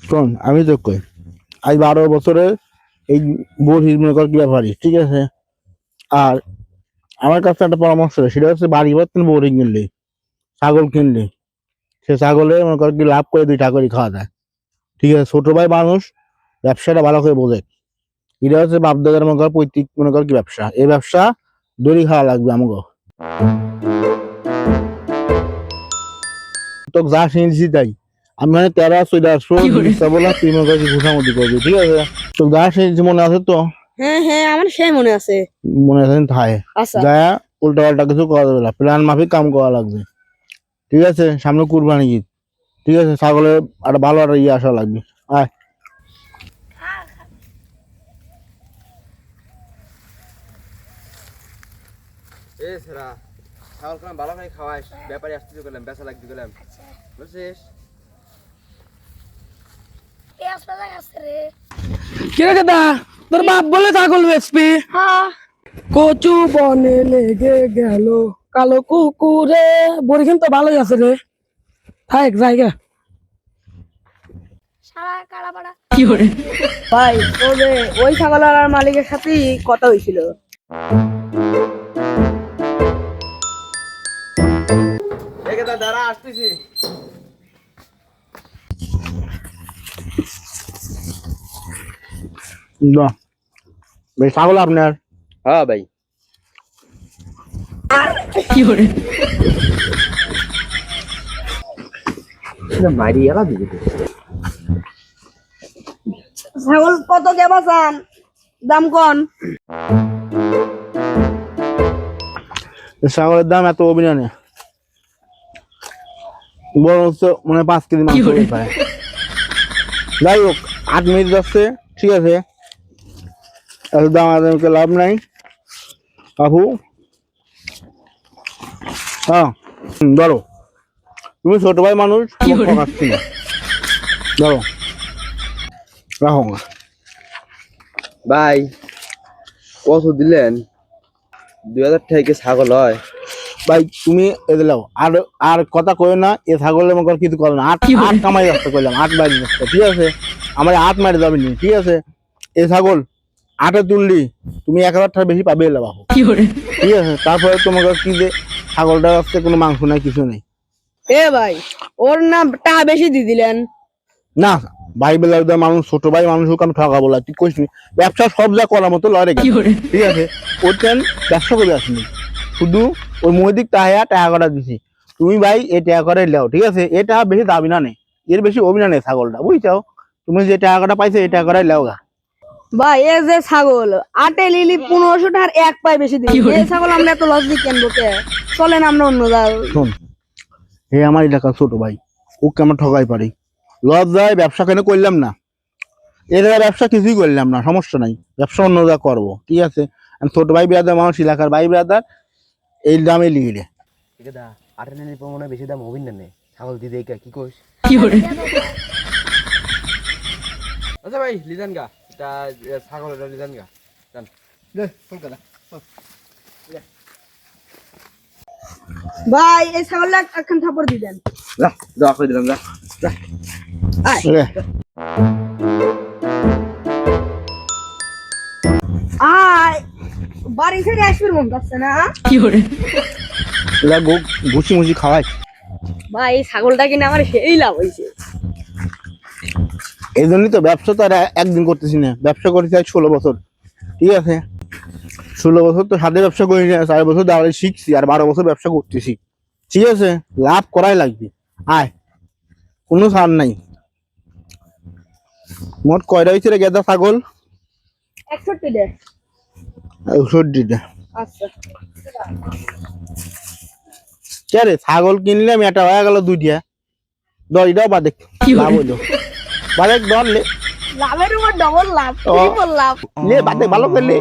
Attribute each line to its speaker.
Speaker 1: শোন আমি তো কই আজ 12 বছরে এই বড়ির মনে কর কি ব্যাপারই ঠিক আছে। আর আমার কাছে একটা পরামর্শ সেটা হচ্ছে বাড়ি বর্তন বোরিং কিনলে ছাগল কিনলে সে ছাগলে মনে কর কি লাভ করে 2 টাকা করে খাওয়া যায়। ঠিক আছে, ছোট ভাই মানুষ ব্যবসাটা ভালো করে বোঝে। এটা হচ্ছে বাপদাদার মনে কর পৈতৃক মনে কর কি ব্যবসা, এই ব্যবসা দড়ি খাওয়া লাগবে আমাকে। তো যা শুনছি তাই আমি মানে 13-14 জিনিসটা বললাম তুই মনে কর ঘুষামতি করবি ঠিক আছে। তো যা শুনছি মনে আছে তো?
Speaker 2: হ্যাঁ হ্যাঁ আমার সেই মনে আছে।
Speaker 1: মনে আছে থায়
Speaker 2: আচ্ছা
Speaker 1: যা উল্টা পাল্টা কিছু করা যাবে না, প্ল্যান মাফিক কাম করা লাগবে ঠিক আছে। সামনে কুরবানি ঈদ ঠিক আছে, ছাগলের একটা ভালো একটা ইয়ে আসা লাগবে। আয়
Speaker 3: এ সেরা ছাগল কালাম ভালো করে খাওয়াইস, ব্যাপারে আসতে গেলাম বেচা লাগতে গেলাম বুঝছিস।
Speaker 2: কিরে দাদা তোর বাপ বলে ছাগল বেচবি? কচু বনে লেগে গেল কালো কুকুরে। বড়ি কিন্তু ভালোই আছে রে, থাক জায়গা। ভাই ওই ছাগল আর মালিকের সাথে কথা হয়েছিল।
Speaker 3: দেখে দাঁড়া আসতেছি।
Speaker 1: না বেশ ছাগল আপনার?
Speaker 3: হ্যাঁ ভাই। মারি এলা দিবি
Speaker 2: ছাগল কত কে বাঁচান, দাম কন?
Speaker 1: ছাগলের দাম এত অভিনয় বড় হচ্ছে মানে 5 কেজি মাংস পায়। যাই হোক 8 মিনিট যাচ্ছে ঠিক আছে, এত দাম আদামকে লাভ নাই আপু। হ্যাঁ ধরো তুমি ছোট ভাই মানুষ খাচ্ছি না, ধরো রাখো না।
Speaker 3: ভাই কত দিলেন? 2000 টাকা ছাগল হয়
Speaker 1: ভাই তুমি এদের লাও আর আর কথা কই না, এ ছাগলের মনে কিছু করে না। 8 কামাই রাখতে কইলাম, 8 বাড়ি রাখতে ঠিক আছে, আমার 8 মারি যাবে নি ঠিক আছে। এই ছাগল 8-এ তুললি তুমি 1000 টাকা বেশি পাবে এলা বাহু ঠিক আছে। তারপরে তোমাকে কি যে ছাগলটা আসছে কোনো মাংস নাই কিছু নেই।
Speaker 2: এ ভাই ওর নাম টাকা বেশি দিয়ে দিলেন
Speaker 1: না ভাই বেলার মানুষ ছোট ভাই মানুষ হোক আমি ঠকাবো না, তুই কইস ব্যবসা সব যা করার মতো লড়ে ঠিক আছে। ওইটান ব্যবসা করে আসনি শুধু ওই মহিদিক টাকা করা দিছি, তুমি ভাই এই টাকা করে লাও ঠিক আছে। এটা বেশি দাবি না নেই, এর বেশি অভিনয় নেই ছাগলটা বুঝছো। তুমি যে টাকাটা পাইছো এই টাকা করে লাও গা।
Speaker 2: ভাই। এ যে ছাগল 8-এ লিলি 1500 টাকার এক পাই বেশি দিই। এই ছাগল আমরা এত লস দিয়ে কেনবো কে? চলেন আমরা অন্য
Speaker 1: শোন হে আমার এলাকা ছোট ভাই, ওকে আমরা ঠকাই পারি, লস যায় ব্যবসা কেন করলাম না, এর ব্যবসা কিছুই করলাম না, সমস্যা নাই, ব্যবসা অন্য যা করবো ঠিক আছে। ছোট ভাই বিরাদার মানুষ এলাকার ভাই বিরাদার এই দামে লিখলে
Speaker 3: ঠিক আছে। 8 নিলে মনে বেশি দাম হবিন না ছাগল দিদি কি কইস। আচ্ছা ভাই লিজান গা এটা ছাগল এটা লিজান গা জান দে কলকাতা।
Speaker 2: ভাই এই ছাগলটা একখান থাপড় দি দেন।
Speaker 3: যা যা কই দিলাম যা যা।
Speaker 2: আয় বাড়ি ছেড়ে আসবে মন যাচ্ছে না।
Speaker 1: ঘুষি মুসি খাওয়াই।
Speaker 2: ভাই এই ছাগলটা কিনে আমার সেই লাভ হয়েছে।
Speaker 1: এই জন্যই তো ব্যবসা তো আর একদিন করতেছি না, ব্যবসা করতেছি 16 বছর ঠিক আছে। 16 বছর তো সাথে ব্যবসা করি না, 4 বছর দাঁড়িয়ে শিখছি আর 12 বছর ব্যবসা করতেছি ঠিক আছে। লাভ করাই লাগবে, আয় কোনো ছাড় নাই। মোট কয়টা হয়েছে রে গেদা ছাগল?
Speaker 2: 61
Speaker 1: 61টা।
Speaker 2: আচ্ছা
Speaker 1: কে রে ছাগল কিনলাম এটা হয়ে গেল 2টা, 10টাও বাদে লাভ হইলো বাদে ধরলে
Speaker 2: লাভের উপর ডবল লাভ, ট্রিপল লাভ
Speaker 1: লে বাদে ভালো করলে